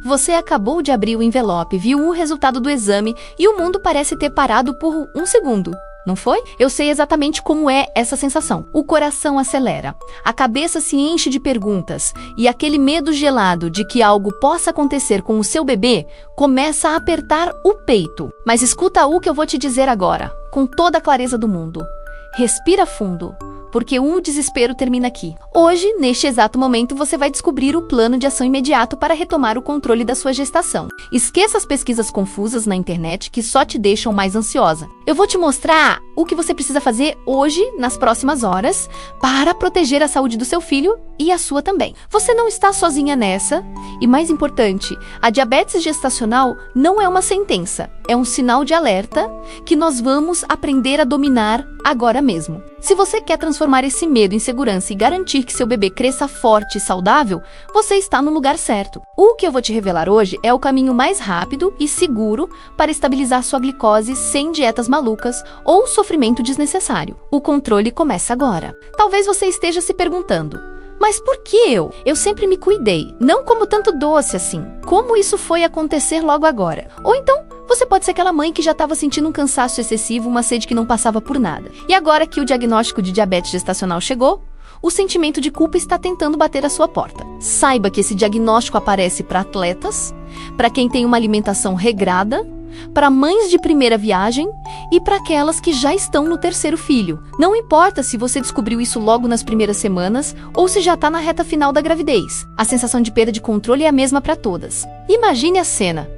Você acabou de abrir o envelope, viu o resultado do exame e o mundo parece ter parado por um segundo. Não foi? Eu sei exatamente como é essa sensação. O coração acelera, a cabeça se enche de perguntas e aquele medo gelado de que algo possa acontecer com o seu bebê começa a apertar o peito. Mas escuta o que eu vou te dizer agora, com toda a clareza do mundo. Respira fundo, porque o desespero termina aqui. Hoje, neste exato momento, você vai descobrir o plano de ação imediato para retomar o controle da sua gestação. Esqueça as pesquisas confusas na internet que só te deixam mais ansiosa. Eu vou te mostrar o que você precisa fazer hoje, nas próximas horas, para proteger a saúde do seu filho e a sua também. Você não está sozinha nessa, e mais importante, a diabetes gestacional não é uma sentença, é um sinal de alerta que nós vamos aprender a dominar agora mesmo. Se você quer transformar esse medo em segurança e garantir que seu bebê cresça forte e saudável, você está no lugar certo. O que eu vou te revelar hoje é o caminho mais rápido e seguro para estabilizar sua glicose sem dietas malucas ou sofrimento desnecessário. O controle começa agora. Talvez você esteja se perguntando: mas por que eu? Eu sempre me cuidei, não como tanto doce assim. Como isso foi acontecer logo agora? Ou então, você pode ser aquela mãe que já estava sentindo um cansaço excessivo, uma sede que não passava por nada. E agora que o diagnóstico de diabetes gestacional chegou, o sentimento de culpa está tentando bater à sua porta. Saiba que esse diagnóstico aparece para atletas, para quem tem uma alimentação regrada, para mães de primeira viagem e para aquelas que já estão no terceiro filho. Não importa se você descobriu isso logo nas primeiras semanas ou se já está na reta final da gravidez. A sensação de perda de controle é a mesma para todas. Imagine a cena.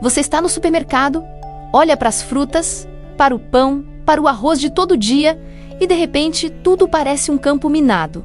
Você está no supermercado, olha para as frutas, para o pão, para o arroz de todo dia e de repente tudo parece um campo minado.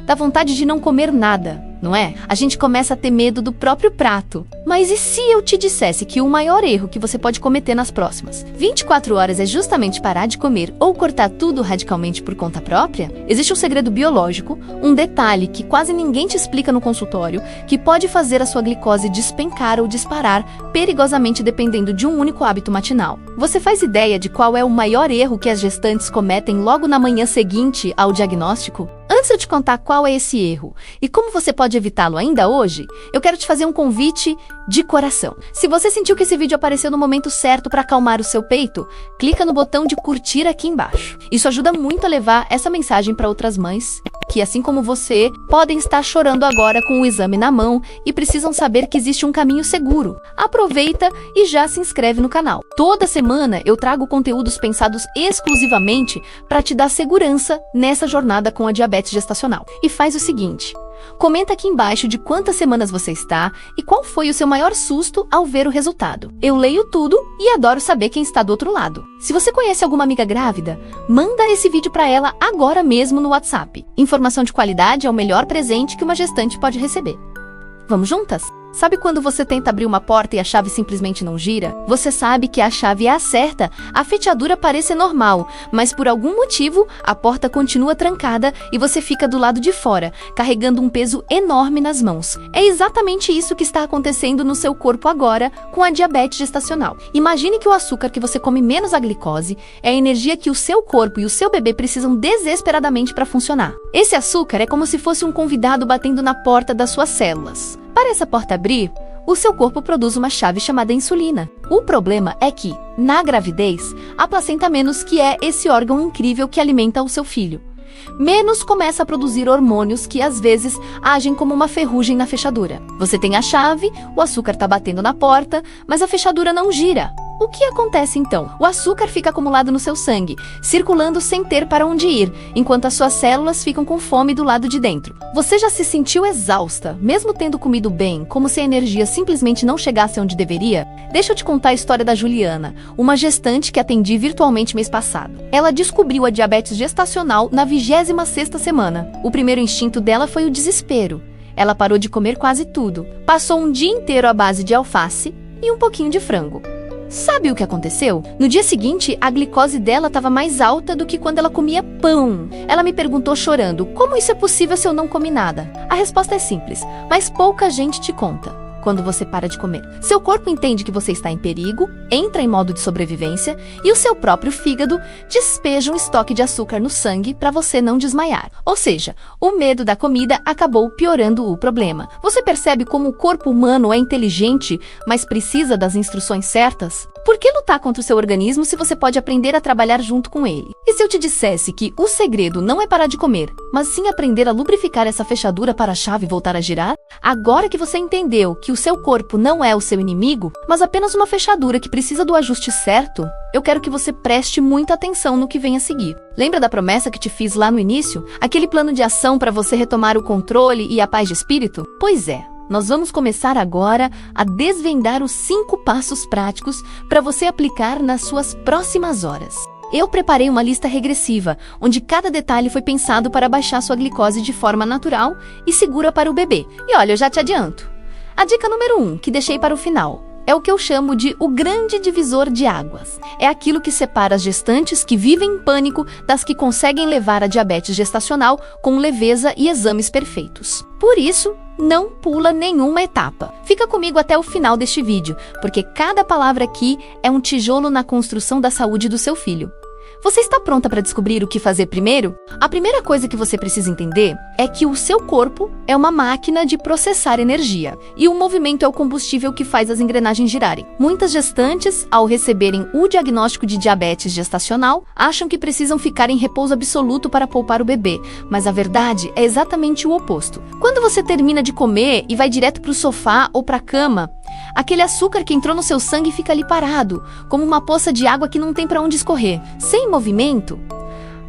Dá vontade de não comer nada, não é? A gente começa a ter medo do próprio prato. Mas e se eu te dissesse que o maior erro que você pode cometer nas próximas 24 horas é justamente parar de comer ou cortar tudo radicalmente por conta própria? Existe um segredo biológico, um detalhe que quase ninguém te explica no consultório, que pode fazer a sua glicose despencar ou disparar perigosamente dependendo de um único hábito matinal. Você faz ideia de qual é o maior erro que as gestantes cometem logo na manhã seguinte ao diagnóstico? Antes de eu te contar qual é esse erro e como você pode evitá-lo ainda hoje, eu quero te fazer um convite de coração. Se você sentiu que esse vídeo apareceu no momento certo para acalmar o seu peito, clica no botão de curtir aqui embaixo. Isso ajuda muito a levar essa mensagem para outras mães que, assim como você, podem estar chorando agora com o exame na mão e precisam saber que existe um caminho seguro. Aproveita e já se inscreve no canal. Toda semana eu trago conteúdos pensados exclusivamente para te dar segurança nessa jornada com a diabetes gestacional. E faz o seguinte: comenta aqui embaixo de quantas semanas você está e qual foi o seu maior susto ao ver o resultado. Eu leio tudo e adoro saber quem está do outro lado. Se você conhece alguma amiga grávida, manda esse vídeo para ela agora mesmo no WhatsApp. Informação de qualidade é o melhor presente que uma gestante pode receber. Vamos juntas? Sabe quando você tenta abrir uma porta e a chave simplesmente não gira? Você sabe que a chave é a certa, a fechadura parece normal, mas por algum motivo a porta continua trancada e você fica do lado de fora, carregando um peso enorme nas mãos. É exatamente isso que está acontecendo no seu corpo agora com a diabetes gestacional. Imagine que o açúcar que você come menos a glicose é a energia que o seu corpo e o seu bebê precisam desesperadamente para funcionar. Esse açúcar é como se fosse um convidado batendo na porta das suas células. Para essa porta abrir, o seu corpo produz uma chave chamada insulina. O problema é que, na gravidez, a placenta menos, que é esse órgão incrível que alimenta o seu filho, menos começa a produzir hormônios que às vezes agem como uma ferrugem na fechadura. Você tem a chave, o açúcar está batendo na porta, mas a fechadura não gira. O que acontece então? O açúcar fica acumulado no seu sangue, circulando sem ter para onde ir, enquanto as suas células ficam com fome do lado de dentro. Você já se sentiu exausta, mesmo tendo comido bem, como se a energia simplesmente não chegasse onde deveria? Deixa eu te contar a história da Juliana, uma gestante que atendi virtualmente mês passado. Ela descobriu a diabetes gestacional na 26ª semana. O primeiro instinto dela foi o desespero. Ela parou de comer quase tudo. Passou um dia inteiro à base de alface e um pouquinho de frango. Sabe o que aconteceu? No dia seguinte, a glicose dela estava mais alta do que quando ela comia pão. Ela me perguntou chorando: como isso é possível se eu não comi nada? A resposta é simples, mas pouca gente te conta. quando você para de comer. Seu corpo entende que você está em perigo, entra em modo de sobrevivência e o seu próprio fígado despeja um estoque de açúcar no sangue para você não desmaiar. Ou seja, o medo da comida acabou piorando o problema. Você percebe como o corpo humano é inteligente, mas precisa das instruções certas? Por que lutar contra o seu organismo se você pode aprender a trabalhar junto com ele? E se eu te dissesse que o segredo não é parar de comer, mas sim aprender a lubrificar essa fechadura para a chave voltar a girar? Agora que você entendeu que o seu corpo não é o seu inimigo, mas apenas uma fechadura que precisa do ajuste certo, eu quero que você preste muita atenção no que vem a seguir. Lembra da promessa que te fiz lá no início? Aquele plano de ação para você retomar o controle e a paz de espírito? Pois é. Nós vamos começar agora a desvendar os 5 passos práticos para você aplicar nas suas próximas horas. Eu preparei uma lista regressiva, onde cada detalhe foi pensado para baixar sua glicose de forma natural e segura para o bebê. E olha, eu já te adianto. A dica número 1, que deixei para o final, é o que eu chamo de o grande divisor de águas. É aquilo que separa as gestantes que vivem em pânico das que conseguem levar a diabetes gestacional com leveza e exames perfeitos. Por isso, não pula nenhuma etapa. Fica comigo até o final deste vídeo, porque cada palavra aqui é um tijolo na construção da saúde do seu filho. Você está pronta para descobrir o que fazer primeiro? A primeira coisa que você precisa entender é que o seu corpo é uma máquina de processar energia, e o movimento é o combustível que faz as engrenagens girarem. Muitas gestantes, ao receberem o diagnóstico de diabetes gestacional, acham que precisam ficar em repouso absoluto para poupar o bebê, mas a verdade é exatamente o oposto. Quando você termina de comer e vai direto para o sofá ou para a cama, aquele açúcar que entrou no seu sangue fica ali parado, como uma poça de água que não tem para onde escorrer. Sem movimento,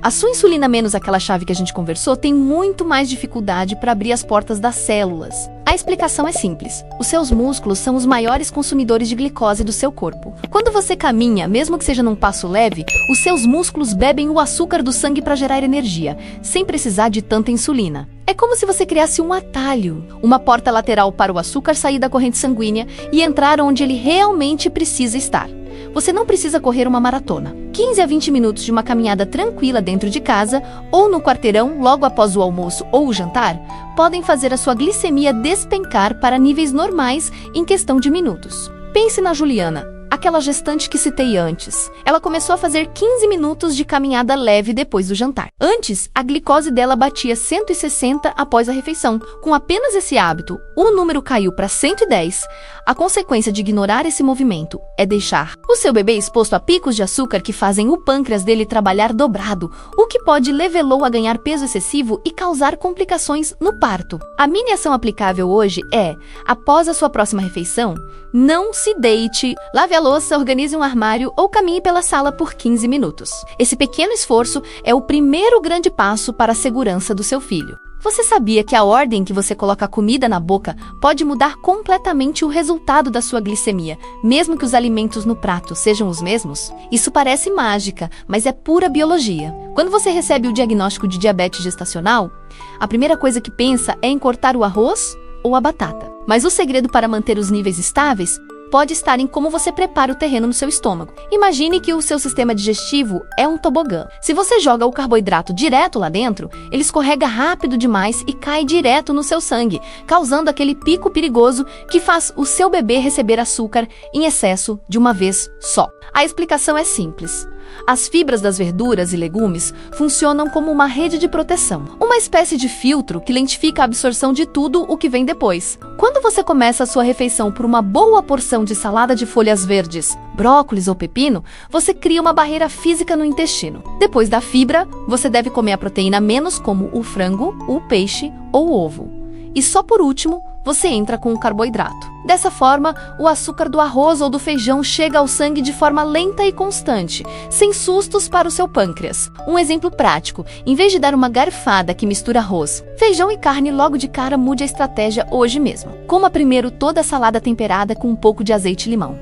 a sua insulina menos aquela chave que a gente conversou tem muito mais dificuldade para abrir as portas das células. A explicação é simples. Os seus músculos são os maiores consumidores de glicose do seu corpo. Quando você caminha, mesmo que seja num passo leve, os seus músculos bebem o açúcar do sangue para gerar energia, sem precisar de tanta insulina. É como se você criasse um atalho, uma porta lateral para o açúcar sair da corrente sanguínea e entrar onde ele realmente precisa estar. Você não precisa correr uma maratona. 15 a 20 minutos de uma caminhada tranquila dentro de casa ou no quarteirão logo após o almoço ou o jantar podem fazer a sua glicemia despencar para níveis normais em questão de minutos. Pense na Juliana, aquela gestante que citei antes. Ela começou a fazer 15 minutos de caminhada leve depois do jantar. Antes, a glicose dela batia 160 após a refeição. Com apenas esse hábito, o número caiu para 110. A consequência de ignorar esse movimento é deixar o seu bebê exposto a picos de açúcar que fazem o pâncreas dele trabalhar dobrado, o que pode levá-lo a ganhar peso excessivo e causar complicações no parto. A mini ação aplicável hoje é, após a sua próxima refeição, não se deite, lave a louça, organize um armário ou caminhe pela sala por 15 minutos. Esse pequeno esforço é o primeiro grande passo para a segurança do seu filho. Você sabia que a ordem em que você coloca a comida na boca pode mudar completamente o resultado da sua glicemia, mesmo que os alimentos no prato sejam os mesmos? Isso parece mágica, mas é pura biologia. Quando você recebe o diagnóstico de diabetes gestacional, a primeira coisa que pensa é em cortar o arroz ou a batata. Mas o segredo para manter os níveis estáveis pode estar em como você prepara o terreno no seu estômago. Imagine que o seu sistema digestivo é um tobogã. Se você joga o carboidrato direto lá dentro, ele escorrega rápido demais e cai direto no seu sangue, causando aquele pico perigoso que faz o seu bebê receber açúcar em excesso de uma vez só. A explicação é simples. As fibras das verduras e legumes funcionam como uma rede de proteção, uma espécie de filtro que lentifica a absorção de tudo o que vem depois. Quando você começa a sua refeição por uma boa porção de salada de folhas verdes, brócolis ou pepino, você cria uma barreira física no intestino. Depois da fibra, você deve comer a proteína menos, como o frango, o peixe ou o ovo. E só por último, você entra com o carboidrato. Dessa forma, o açúcar do arroz ou do feijão chega ao sangue de forma lenta e constante, sem sustos para o seu pâncreas. Um exemplo prático: em vez de dar uma garfada que mistura arroz, feijão e carne logo de cara, mude a estratégia hoje mesmo. Coma primeiro toda a salada temperada com um pouco de azeite e limão.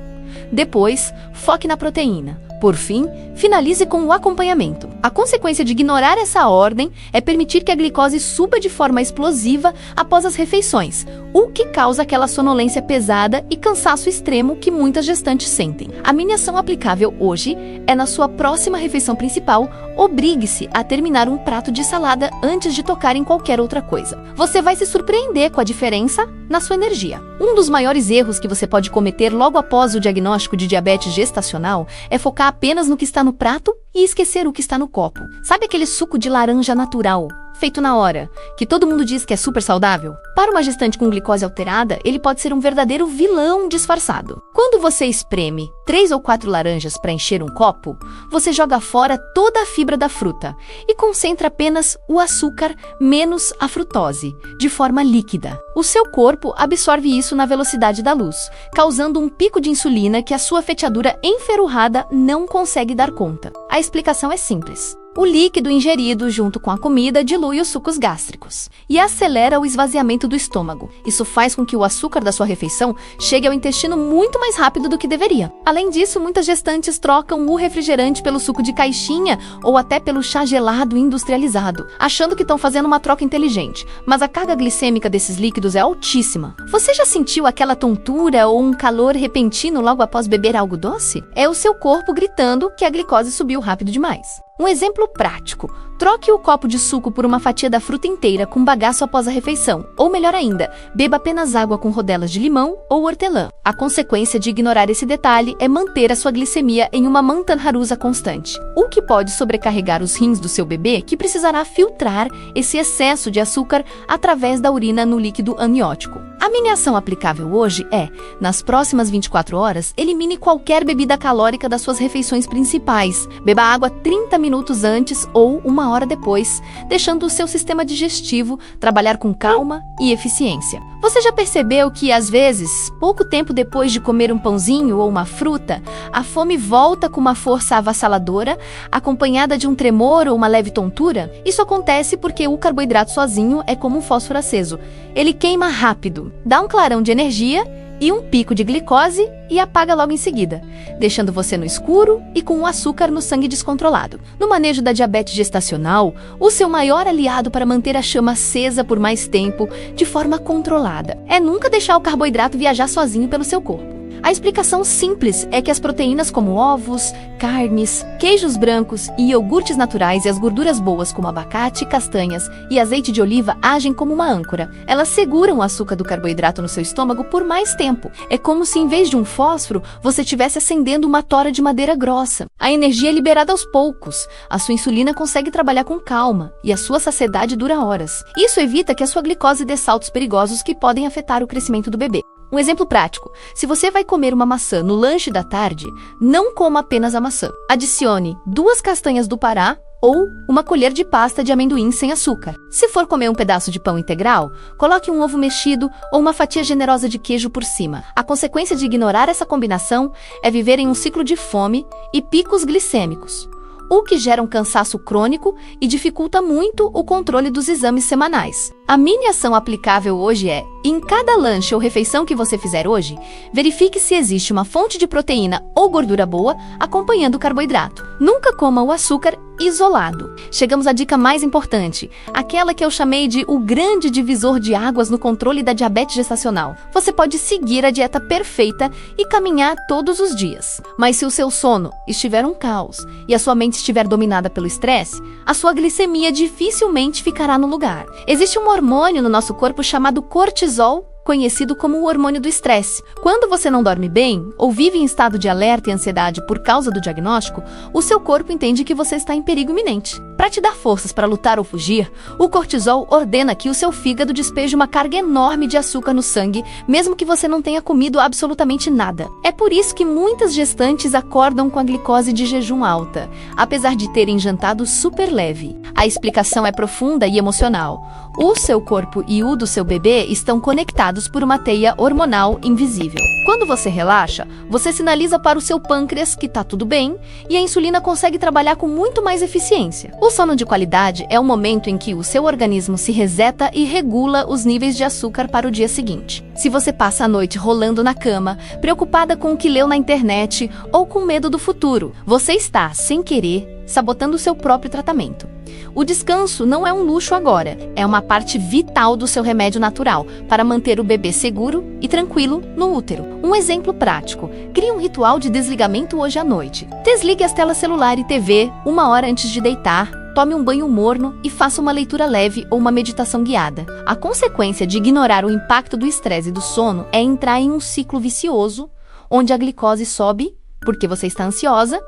Depois, foque na proteína. Por fim, finalize com o acompanhamento. A consequência de ignorar essa ordem é permitir que a glicose suba de forma explosiva após as refeições, o que causa aquela sonolência pesada e cansaço extremo que muitas gestantes sentem. A minha ação aplicável hoje é na sua próxima refeição principal, obrigue-se a terminar um prato de salada antes de tocar em qualquer outra coisa. Você vai se surpreender com a diferença na sua energia. Um dos maiores erros que você pode cometer logo após o diagnóstico de diabetes gestacional é focar apenas no que está no prato e esquecer o que está no copo. Sabe aquele suco de laranja natural, feito na hora, que todo mundo diz que é super saudável? Para uma gestante com glicose alterada, ele pode ser um verdadeiro vilão disfarçado. Quando você espreme 3 ou 4 laranjas para encher um copo, você joga fora toda a fibra da fruta e concentra apenas o açúcar menos a frutose, de forma líquida. O seu corpo absorve isso na velocidade da luz, causando um pico de insulina que a sua fatiadura enferrujada não consegue dar conta. A explicação é simples. O líquido ingerido junto com a comida dilui os sucos gástricos e acelera o esvaziamento do estômago. Isso faz com que o açúcar da sua refeição chegue ao intestino muito mais rápido do que deveria. Além disso, muitas gestantes trocam o refrigerante pelo suco de caixinha ou até pelo chá gelado industrializado, achando que estão fazendo uma troca inteligente, mas a carga glicêmica desses líquidos é altíssima. Você já sentiu aquela tontura ou um calor repentino logo após beber algo doce? É o seu corpo gritando que a glicose subiu rápido demais. Um exemplo prático: troque o copo de suco por uma fatia da fruta inteira com bagaço após a refeição, ou melhor ainda, beba apenas água com rodelas de limão ou hortelã. A consequência de ignorar esse detalhe é manter a sua glicemia em uma montanha-russa constante, o que pode sobrecarregar os rins do seu bebê, que precisará filtrar esse excesso de açúcar através da urina no líquido amniótico. A minha ação aplicável hoje é, nas próximas 24 horas, elimine qualquer bebida calórica das suas refeições principais. Beba água 30 minutos antes ou 1 hora depois, deixando o seu sistema digestivo trabalhar com calma e eficiência. Você já percebeu que, às vezes, pouco tempo depois de comer um pãozinho ou uma fruta, a fome volta com uma força avassaladora, acompanhada de um tremor ou uma leve tontura? Isso acontece porque o carboidrato sozinho é como um fósforo aceso. Ele queima rápido, dá um clarão de energia e um pico de glicose e apaga logo em seguida, deixando você no escuro e com o açúcar no sangue descontrolado. No manejo da diabetes gestacional, o seu maior aliado para manter a chama acesa por mais tempo, de forma controlada, é nunca deixar o carboidrato viajar sozinho pelo seu corpo. A explicação simples é que as proteínas como ovos, carnes, queijos brancos e iogurtes naturais e as gorduras boas como abacate, castanhas e azeite de oliva agem como uma âncora. Elas seguram o açúcar do carboidrato no seu estômago por mais tempo. É como se, em vez de um fósforo, você estivesse acendendo uma tora de madeira grossa. A energia é liberada aos poucos. A sua insulina consegue trabalhar com calma e a sua saciedade dura horas. Isso evita que a sua glicose dê saltos perigosos que podem afetar o crescimento do bebê. Um exemplo prático: se você vai comer uma maçã no lanche da tarde, não coma apenas a maçã. Adicione 2 castanhas do Pará ou uma colher de pasta de amendoim sem açúcar. Se for comer um pedaço de pão integral, coloque um ovo mexido ou uma fatia generosa de queijo por cima. A consequência de ignorar essa combinação é viver em um ciclo de fome e picos glicêmicos, o que gera um cansaço crônico e dificulta muito o controle dos exames semanais. A minha ação aplicável hoje é: em cada lanche ou refeição que você fizer hoje, verifique se existe uma fonte de proteína ou gordura boa acompanhando o carboidrato. Nunca coma o açúcar isolado. Chegamos à dica mais importante, aquela que eu chamei de o grande divisor de águas no controle da diabetes gestacional. Você pode seguir a dieta perfeita e caminhar todos os dias, mas se o seu sono estiver um caos e a sua mente estiver dominada pelo estresse, a sua glicemia dificilmente ficará no lugar. Existe um hormônio no nosso corpo chamado cortisol, conhecido como o hormônio do estresse. Quando você não dorme bem ou vive em estado de alerta e ansiedade por causa do diagnóstico, o seu corpo entende que você está em perigo iminente. Para te dar forças para lutar ou fugir, o cortisol ordena que o seu fígado despeje uma carga enorme de açúcar no sangue, mesmo que você não tenha comido absolutamente nada. É por isso que muitas gestantes acordam com a glicose de jejum alta, apesar de terem jantado super leve. A explicação é profunda e emocional. O seu corpo e o do seu bebê estão conectados por uma teia hormonal invisível. Quando você relaxa, você sinaliza para o seu pâncreas que está tudo bem e a insulina consegue trabalhar com muito mais eficiência. O sono de qualidade é o momento em que o seu organismo se reseta e regula os níveis de açúcar para o dia seguinte. Se você passa a noite rolando na cama, preocupada com o que leu na internet ou com medo do futuro, você está, sem querer, sabotando o seu próprio tratamento. O descanso não é um luxo agora, é uma parte vital do seu remédio natural para manter o bebê seguro e tranquilo no útero. Um exemplo prático: crie um ritual de desligamento hoje à noite. Desligue as telas celular e TV 1 hora antes de deitar, tome um banho morno e faça uma leitura leve ou uma meditação guiada. A consequência de ignorar o impacto do estresse e do sono é entrar em um ciclo vicioso, onde a glicose sobe porque você está ansiosa,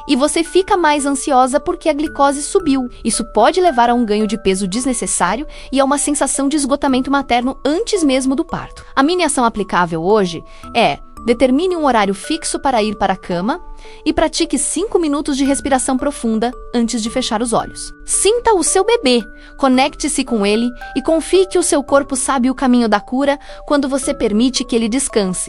e você fica mais ansiosa porque a glicose subiu. Isso pode levar a um ganho de peso desnecessário e a uma sensação de esgotamento materno antes mesmo do parto. A mini ação aplicável hoje é: determine um horário fixo para ir para a cama e pratique 5 minutos de respiração profunda antes de fechar os olhos. Sinta o seu bebê, conecte-se com ele e confie que o seu corpo sabe o caminho da cura quando você permite que ele descanse.